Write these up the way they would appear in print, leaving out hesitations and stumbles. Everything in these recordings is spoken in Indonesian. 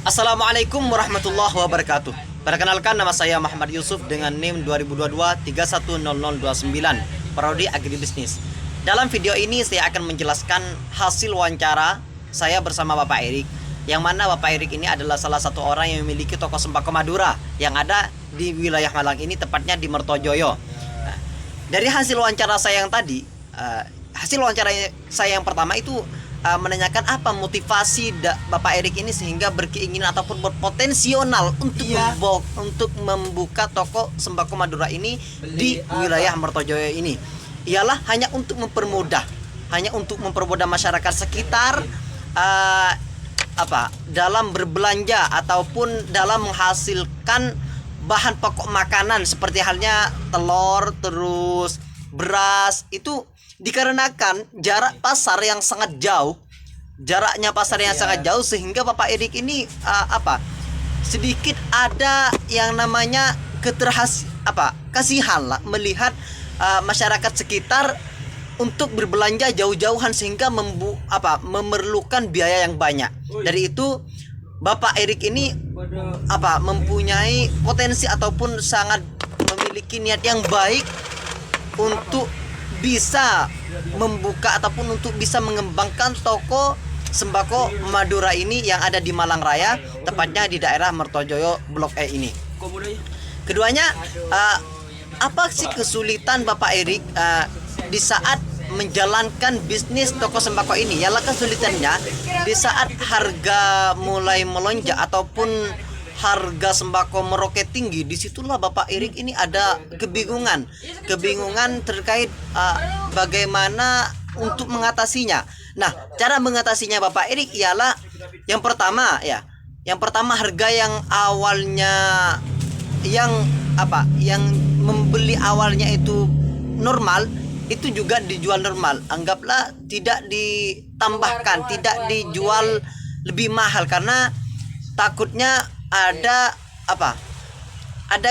Assalamualaikum warahmatullahi wabarakatuh. Perkenalkan, nama saya Muhammad Yusuf dengan NIM 2022-310029, Prodi Agribisnis. Dalam video ini saya akan menjelaskan hasil wawancara saya bersama Bapak Erik, yang mana Bapak Erik ini adalah salah satu orang yang memiliki toko sembako Madura yang ada di wilayah Malang ini, tepatnya di Mertojoyo. Nah, dari hasil wawancara saya yang tadi, hasil wawancara saya yang pertama itu menanyakan apa motivasi Bapak Erik ini sehingga berkeinginan ataupun berpotensial untuk membuka toko sembako Madura ini di wilayah Mertojoyo ini. Ialah hanya untuk mempermudah masyarakat sekitar dalam berbelanja ataupun dalam menghasilkan bahan pokok makanan seperti halnya telur, terus beras. Itu dikarenakan jaraknya pasar yang sangat jauh, sehingga Bapak Erik ini sedikit ada yang namanya kasihan lah melihat masyarakat sekitar untuk berbelanja jauh-jauhan sehingga memerlukan biaya yang banyak. Dari itu Bapak Erik ini mempunyai potensi ataupun sangat memiliki niat yang baik untuk bisa membuka ataupun untuk bisa mengembangkan toko sembako Madura ini yang ada di Malang Raya, tepatnya di daerah Mertojoyo Blok E ini. Keduanya, apa sih kesulitan Bapak Erik di saat menjalankan bisnis toko sembako ini? Yalah, kesulitannya di saat harga mulai melonjak ataupun harga sembako meroket tinggi. Disitulah Bapak Erik ini ada kebingungan terkait bagaimana untuk mengatasinya. Nah, cara mengatasinya Bapak Erik ialah yang pertama harga yang awalnya yang membeli awalnya itu normal, itu juga dijual normal. Anggaplah tidak ditambahkan, tidak dijual lebih mahal, karena takutnya ada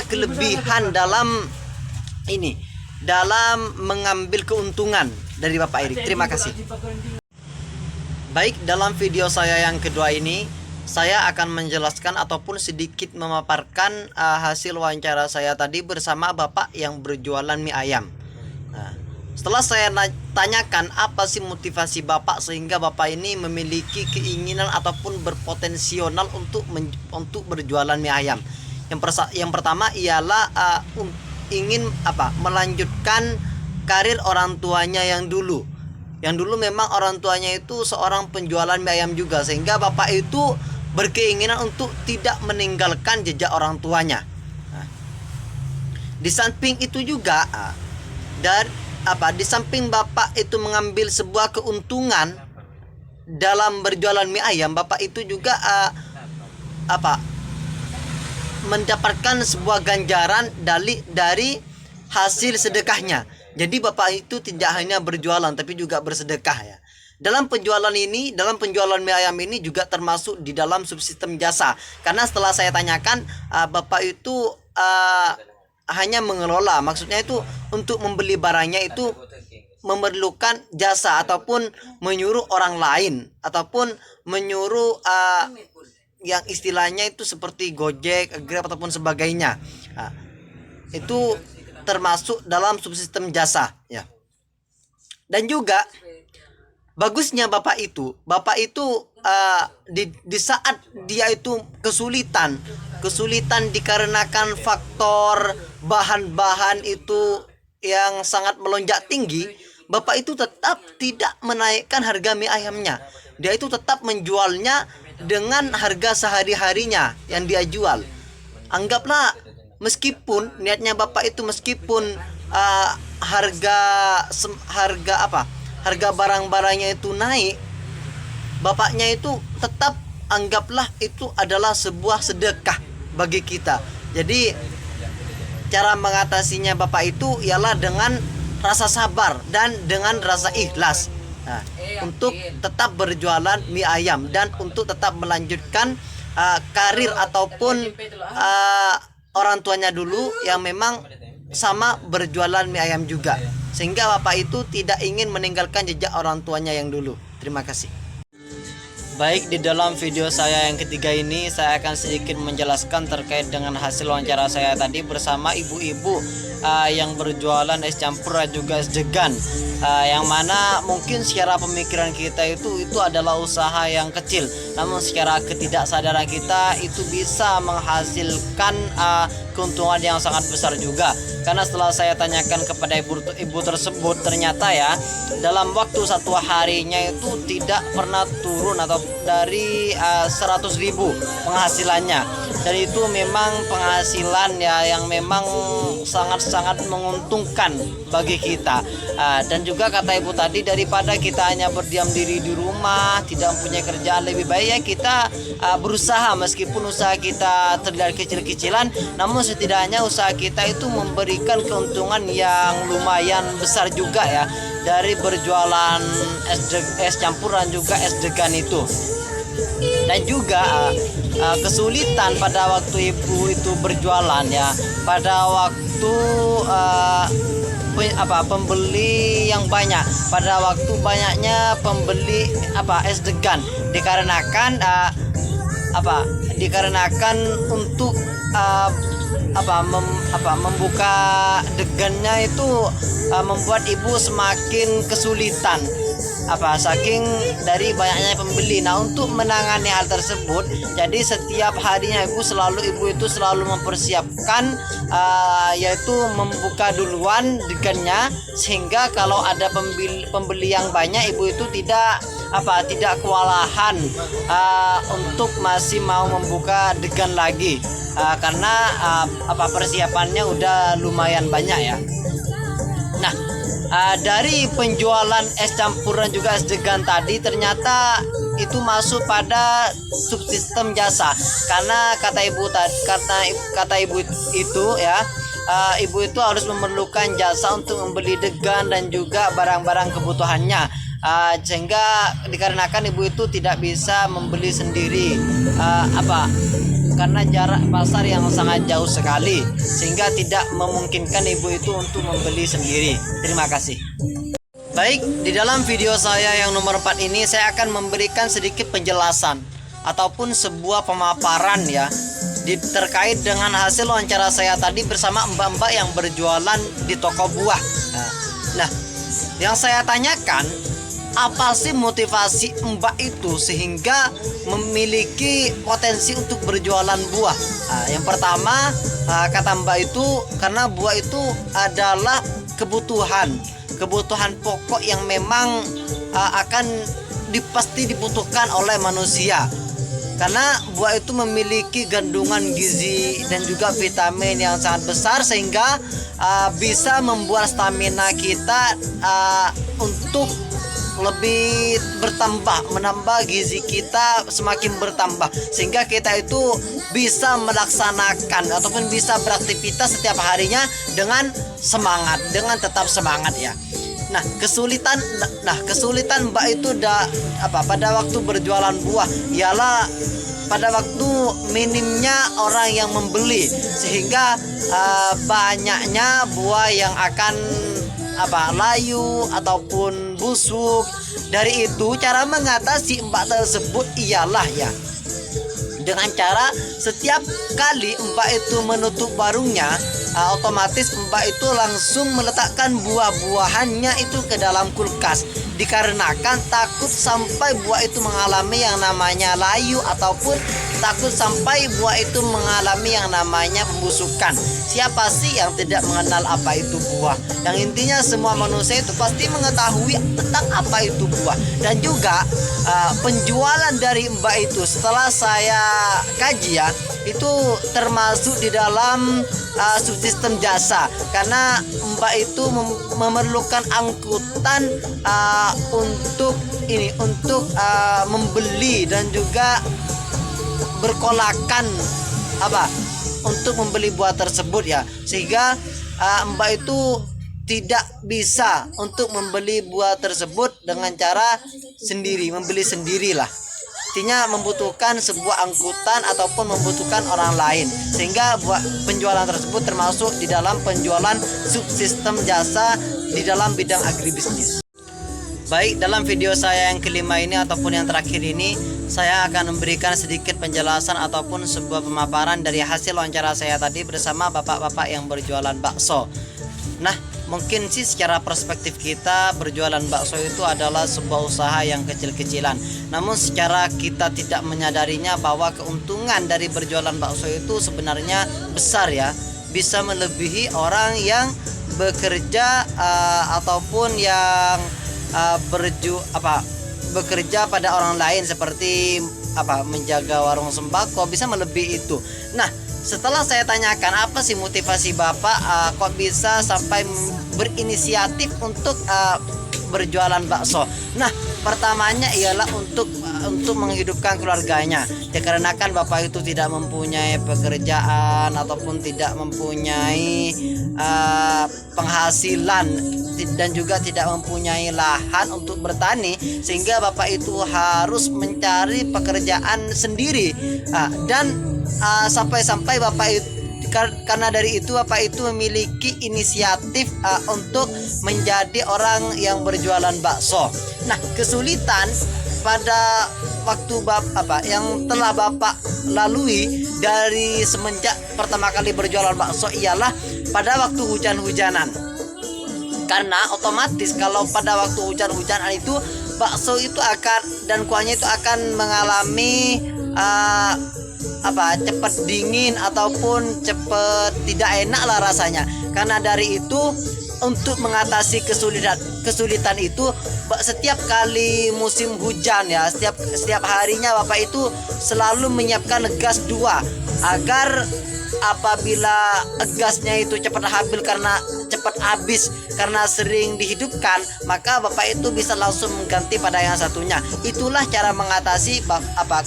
kelebihan dalam mengambil keuntungan dari Bapak Erik. Terima kasih. Baik, dalam video saya yang kedua ini saya akan menjelaskan ataupun sedikit memaparkan hasil wawancara saya tadi bersama Bapak yang berjualan mie ayam. Nah, setelah saya tanyakan apa sih motivasi Bapak sehingga Bapak ini memiliki keinginan ataupun berpotensial untuk berjualan mie ayam. Yang pertama ialah ingin melanjutkan karir orang tuanya yang dulu. Yang dulu memang orang tuanya itu seorang penjualan mie ayam juga, sehingga Bapak itu berkeinginan untuk tidak meninggalkan jejak orang tuanya. Nah, di samping itu juga di samping Bapak itu mengambil sebuah keuntungan dalam berjualan mie ayam, Bapak itu juga mendapatkan sebuah ganjaran dari hasil sedekahnya. Jadi Bapak itu tidak hanya berjualan tapi juga bersedekah ya. Dalam penjualan mie ayam ini juga termasuk di dalam subsistem jasa. Karena setelah saya tanyakan, Bapak itu hanya mengelola, maksudnya itu untuk membeli barangnya itu memerlukan jasa ataupun menyuruh orang lain ataupun menyuruh yang istilahnya itu seperti Gojek, Grab ataupun sebagainya. Nah, itu termasuk dalam subsistem jasa ya. Dan juga bagusnya Bapak itu di saat dia itu kesulitan dikarenakan faktor bahan-bahan itu yang sangat melonjak tinggi, Bapak itu tetap tidak menaikkan harga mie ayamnya. Dia itu tetap menjualnya dengan harga sehari-harinya yang dia jual. Anggaplah meskipun niatnya Bapak itu harga barang-barangnya itu naik, Bapaknya itu tetap anggaplah itu adalah sebuah sedekah bagi kita. Jadi cara mengatasinya Bapak itu ialah dengan rasa sabar dan dengan rasa ikhlas. Nah, untuk tetap berjualan mie ayam dan untuk tetap melanjutkan karir ataupun orang tuanya dulu yang memang sama berjualan mie ayam juga, sehingga Bapak itu tidak ingin meninggalkan jejak orang tuanya yang dulu. Terima kasih. Baik, di dalam video saya yang ketiga ini saya akan sedikit menjelaskan terkait dengan hasil wawancara saya tadi bersama ibu-ibu yang berjualan es campur dan juga es degan, yang mana mungkin secara pemikiran kita itu adalah usaha yang kecil, namun secara ketidaksadaran kita itu bisa menghasilkan keuntungan yang sangat besar juga. Karena setelah saya tanyakan kepada ibu tersebut, ternyata ya dalam waktu satu harinya itu tidak pernah turun atau dari 100.000 penghasilannya, dan itu memang penghasilan ya yang memang sangat-sangat menguntungkan bagi kita. Dan juga kata ibu tadi, daripada kita hanya berdiam diri di rumah tidak mempunyai kerjaan, lebih baik ya kita berusaha, meskipun usaha kita terlihat kecil-kecilan, namun setidaknya usaha kita itu memberikan keuntungan yang lumayan besar juga ya, dari berjualan es campuran juga es degan itu. Dan juga kesulitan pada waktu ibu itu berjualan ya, pada waktu pembeli yang banyak, pada waktu banyaknya pembeli es degan, dikarenakan dikarenakan untuk membuka degannya itu membuat ibu semakin kesulitan saking dari banyaknya pembeli. Nah, untuk menangani hal tersebut, jadi setiap harinya ibu itu selalu mempersiapkan yaitu membuka duluan degannya, sehingga kalau ada pembeli yang banyak, ibu itu tidak kewalahan untuk masih mau membuka degan lagi, karena persiapannya udah lumayan banyak ya. Nah, dari penjualan es campuran juga es degan tadi, ternyata itu masuk pada subsistem jasa, karena kata ibu itu ya, ibu itu harus memerlukan jasa untuk membeli degan dan juga barang-barang kebutuhannya, sehingga dikarenakan ibu itu tidak bisa membeli sendiri karena jarak pasar yang sangat jauh sekali, sehingga tidak memungkinkan ibu itu untuk membeli sendiri. Terima kasih. Baik, di dalam video saya yang nomor 4 ini saya akan memberikan sedikit penjelasan ataupun sebuah pemaparan ya terkait dengan hasil wawancara saya tadi bersama mbak-mbak yang berjualan di toko buah. Nah, yang saya tanyakan, apa sih motivasi mbak itu sehingga memiliki potensi untuk berjualan buah? Yang pertama, kata mbak itu karena buah itu adalah kebutuhan pokok yang memang akan pasti dibutuhkan oleh manusia, karena buah itu memiliki kandungan gizi dan juga vitamin yang sangat besar, sehingga bisa membuat stamina kita untuk lebih bertambah, menambah gizi kita semakin bertambah, sehingga kita itu bisa melaksanakan ataupun bisa beraktivitas setiap harinya dengan tetap semangat ya. Nah, kesulitan mbak itu pada waktu berjualan buah ialah pada waktu minimnya orang yang membeli, sehingga banyaknya buah yang akan layu ataupun busuk. Dari itu cara mengatasi mbak tersebut ialah ya dengan cara setiap kali mbak itu menutup warungnya, otomatis mbak itu langsung meletakkan buah-buahannya itu ke dalam kulkas, dikarenakan takut sampai buah itu mengalami yang namanya layu ataupun takut sampai buah itu mengalami yang namanya pembusukan. Siapa sih yang tidak mengenal apa itu buah? Yang intinya semua manusia itu pasti mengetahui tentang apa itu buah. Dan juga penjualan dari mbak itu setelah saya kaji ya, itu termasuk di dalam subsistem jasa, karena mbak itu memerlukan angkutan untuk membeli dan juga berkolakan untuk membeli buah tersebut ya, sehingga mbak itu tidak bisa untuk membeli buah tersebut dengan cara membeli sendirilah. Artinya membutuhkan sebuah angkutan ataupun membutuhkan orang lain, sehingga penjualan tersebut termasuk di dalam penjualan subsistem jasa di dalam bidang agribisnis. Baik, dalam video saya yang kelima ini ataupun yang terakhir ini, saya akan memberikan sedikit penjelasan ataupun sebuah pemaparan dari hasil wawancara saya tadi bersama bapak-bapak yang berjualan bakso. Nah, mungkin sih secara perspektif kita berjualan bakso itu adalah sebuah usaha yang kecil-kecilan. Namun secara kita tidak menyadarinya bahwa keuntungan dari berjualan bakso itu sebenarnya besar ya. Bisa melebihi orang yang bekerja ataupun yang bekerja pada orang lain seperti menjaga warung sembako, bisa melebihi itu. Nah, setelah saya tanyakan apa sih motivasi Bapak kok bisa sampai berinisiatif untuk berjualan bakso. Nah, pertamanya ialah untuk menghidupkan keluarganya. Dikarenakan Bapak itu tidak mempunyai pekerjaan ataupun tidak mempunyai penghasilan dan juga tidak mempunyai lahan untuk bertani, sehingga Bapak itu harus mencari pekerjaan sendiri. Dan sampai-sampai Bapak itu, karena dari itu Bapak itu memiliki inisiatif untuk menjadi orang yang berjualan bakso. Nah, kesulitan pada waktu yang telah Bapak lalui dari semenjak pertama kali berjualan bakso ialah pada waktu hujan-hujanan. Karena otomatis kalau pada waktu hujan-hujanan itu bakso itu dan kuahnya itu akan mengalami cepat dingin ataupun cepat tidak enak lah rasanya. Karena dari itu untuk mengatasi kesulitan itu, setiap kali musim hujan ya, setiap harinya Bapak itu selalu menyiapkan gas 2 agar apabila gasnya itu cepat habis karena sering dihidupkan, maka Bapak itu bisa langsung mengganti pada yang satunya. Itulah cara mengatasi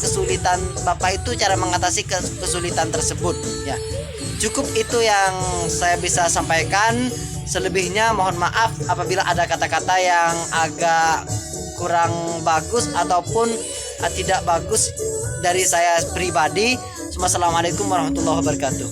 kesulitan Bapak itu, cara mengatasi kesulitan tersebut ya. Cukup itu yang saya bisa sampaikan. Selebihnya mohon maaf apabila ada kata-kata yang agak kurang bagus ataupun tidak bagus dari saya pribadi. Wassalamualaikum warahmatullahi wabarakatuh.